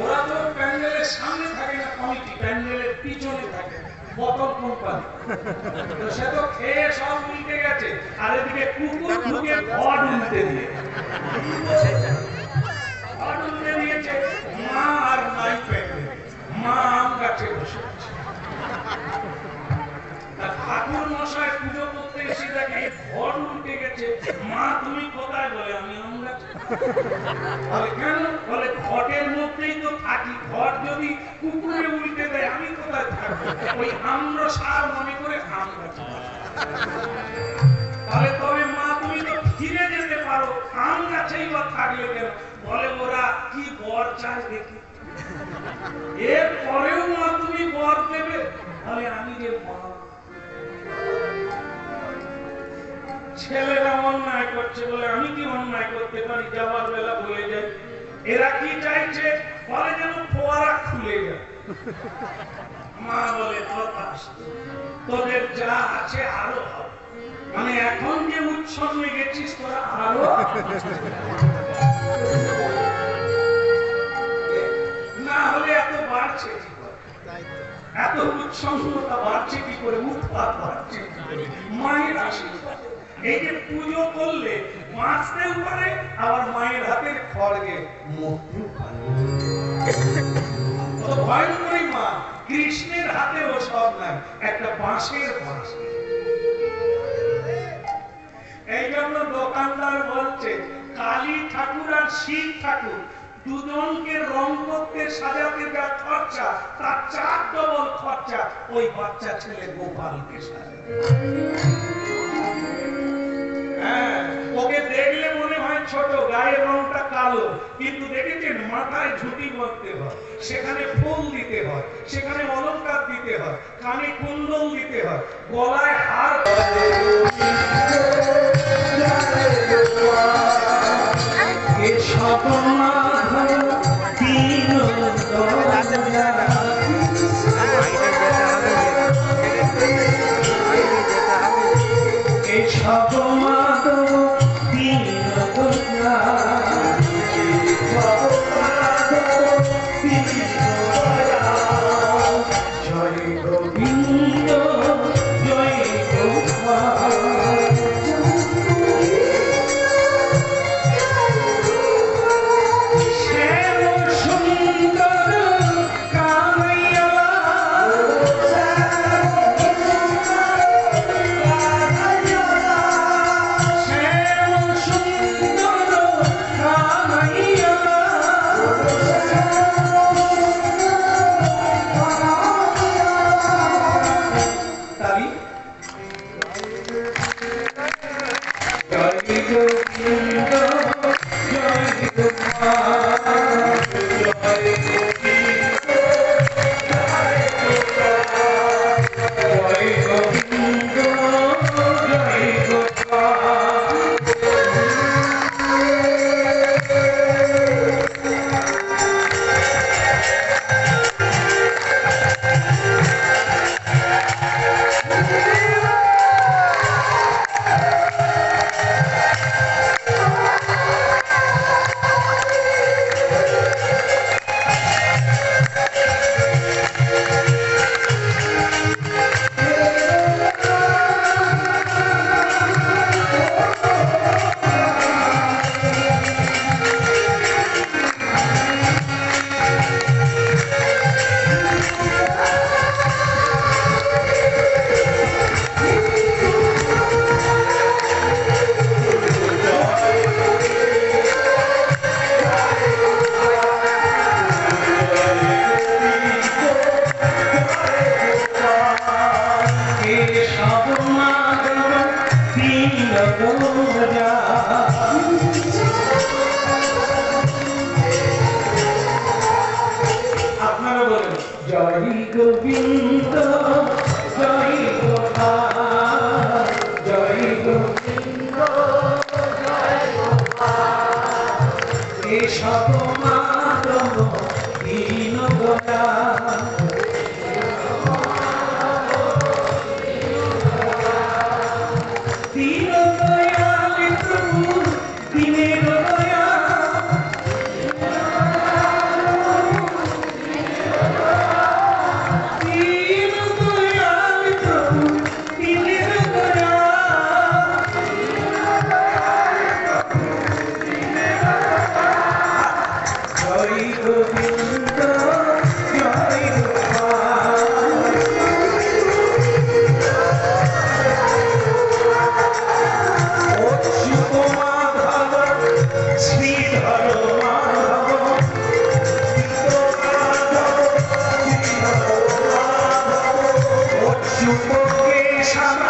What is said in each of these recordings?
ওরা তো প্যান্ডেলের সামনে থাকে না, কমিটি প্যান্ডেলের পিছনে থাকে, বটল কোম্পানি। তো সে তো খেয়ে সব উল্টে গেছে, আর এদিকে কুকুর ঢুকে ঘট উল্টে দিয়ে দিয়েছে। মা আর নাই পেটে, মা আম গাছে বসে আছে। ঠাকুর মশাই পুজো করতে এসে দেখে ঘট উল্টে গেছে। মা তুমি কোথায়? বলে আমি আম গাছে। কেন? বলে ঘটের মধ্যেই তো থাকি, ঘট যদি কুকুরে উল্টে দেয় আমি কোথায় থাকবো? ওই আমরা সার মনে করে আম গাছে। তাহলে তবে মা তুমি তো ফিরে যেতে পারো, আম গাছেই বা থাকলে কেন? বলে ওরা কি বর চায় দেখি, এর পরেও মা তুমি বর দেবে? তাহলে আমি যে মা, ছেলেরা অন্যায় করছে বলে আমি কি অন্যায় করতে পারি? যাওয়ার বেলা বলে যাই। এরা কি চাইছে? বলে যেন ফোয়ারা খুলে যায়। মা বলে তোদের যা আছে আরো হবে, মানে এখন যে উৎসবে গেছিস তোরা আরো না হলে এত বাড়ছে কি করে? এত উৎসবতা বাড়ছে কি করে? উৎপাত বাড়ছে কি করে? মায়ের আশীর্বাদ। এই যে পুজো করলে বাঁচতেও পারে, আবার মায়ের হাতের খড়গে মরতেও পারে। তো ভয়ঙ্করী মা, কৃষ্ণের হাতে ও সব নাই, একটা বাঁশের বাঁশ। এই জন্য দোকানদার বলছে কালী ঠাকুর আর শিব ঠাকুর দুজনকে রং করতে সাজাতে যা খরচা, তার 4 ডবল খরচা ওই বাচ্চা ছেলে গোপালকে সাজাতে। হ্যাঁ, ওকে দেখলে মনে হয় ছোট, গায়ের রংটা কালো, কিন্তু দেখেছেন মাথায় ঝুঁটি বাঁধতে হয়, সেখানে ফুল দিতে হয়, সেখানে অলংকার দিতে হয়, কানে কুণ্ডল দিতে হয়, গলায় হার। আপনারা বলেন জয় গোবিন্দ জয় গোপাল, জয় গোবিন্দ জয় গোপাল, এসব মাধব দীন দয়াল, দীন দয়াল প্রভু দীনের দয়াল। জয় গোবিন্দ জয় গোপাল অচ্যুত মাধব শ্রীধর মাধব অচ্যুত কেশব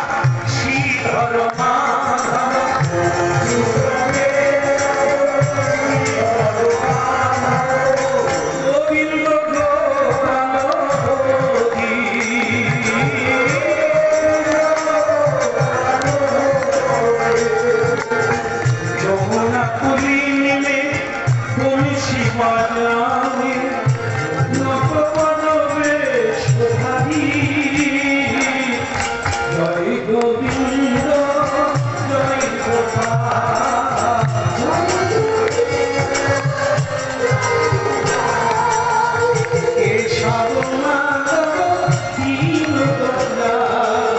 শ্রীধর মাধব গোবিন্দ গোপাল হরি যমুনা পুরী নেমে বংশী বাজাবে নবপদবে শোভারি জয় গোবিন্দ জয় গোপাল কেশব মাধব দীন দয়াল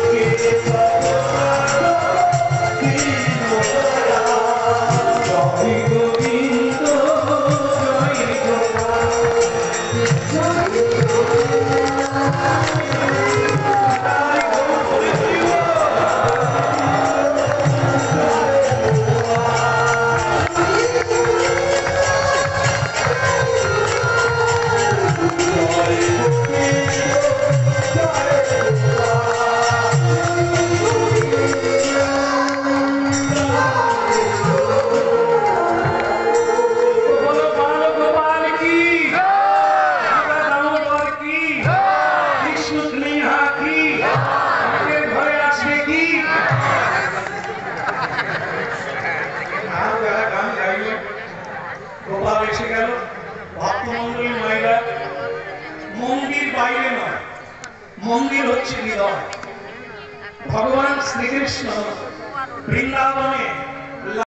কেশব মাধব দীন দয়াল জয় গোবিন্দ জয় বলো বাল গোপাল কি রাধা দামোদর কি কৃষ্ণ স্নেহা কি আমাদের ঘরে আসবে কি আর যারা গান গাইবে গোপাল এসে গেল ভক্তমন্ডলী মায়েরা মন্দির বাইরে নয় মন্দির হচ্ছে হৃদয় ভগবান শ্রীকৃষ্ণ বৃন্দাবনে